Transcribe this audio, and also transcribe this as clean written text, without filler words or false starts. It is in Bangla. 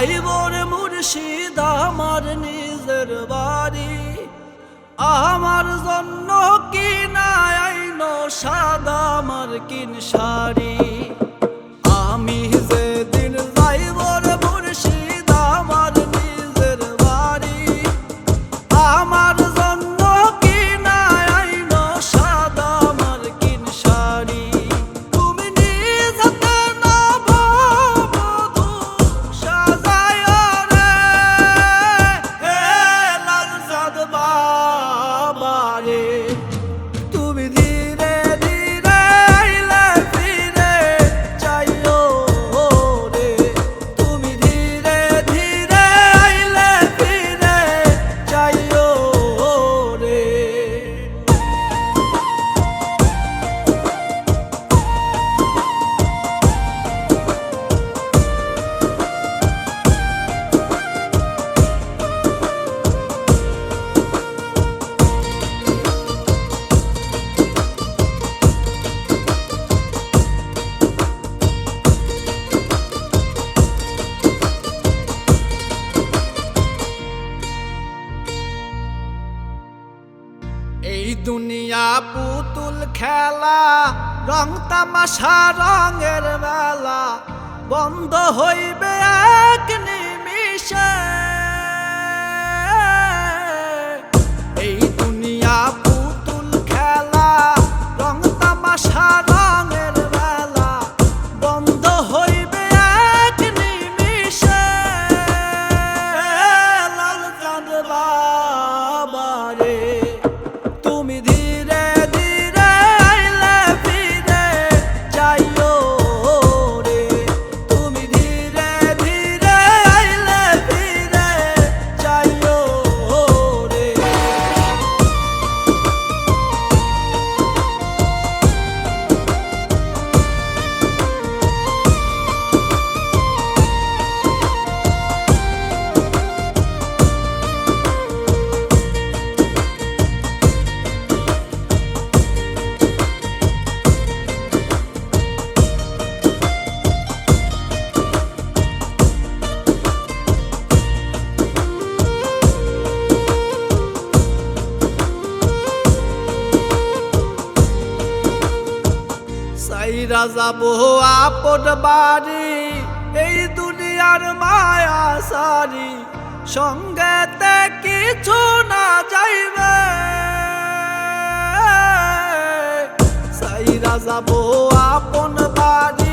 যাইবর মুর্শিদ আমার নিজের বাড়ি, আমার জন্য কি না আইনো সাদা মার্কিন শাড়ি। আমি যেদিন যাইবর মুর্শিদ আমার নিজের বাড়ি, আমার জন্য কি না আইনো সাদা মার্কিন শাড়ি। তুমি নিজ হাতে নববধূ সাজাইও রে, হে লালচাঁদ বাবা রে। তুমি ধীরে ধীরে আইলে ফিরে যাইও রে, তুমি ধীরে ধীরে আইলে ফিরে যাইও রে। এই দুনিয়া পুতুল খেলা, রং তামাশা রঙের মেলা, বন্ধ হইবে এক নিমিষে। এই দুনিয়া পুতুল খেলা, রং তামাশা রঙের মেলা, বন্ধ হইবে এক নিমিষে। লালচাঁদ বাবা রে, তুমি ধীরে ধীরে আইলে ফিরে যাইও রে, তুমি ধীরে ধীরে আইলে ফিরে যাইও রে। সাইরা যাবো আপন বাড়ি, এই দুনিয়ার মায়া সারি, সঙ্গেতে কিছু না যাইবে। সাইরা যাবো আপন বাড়ি,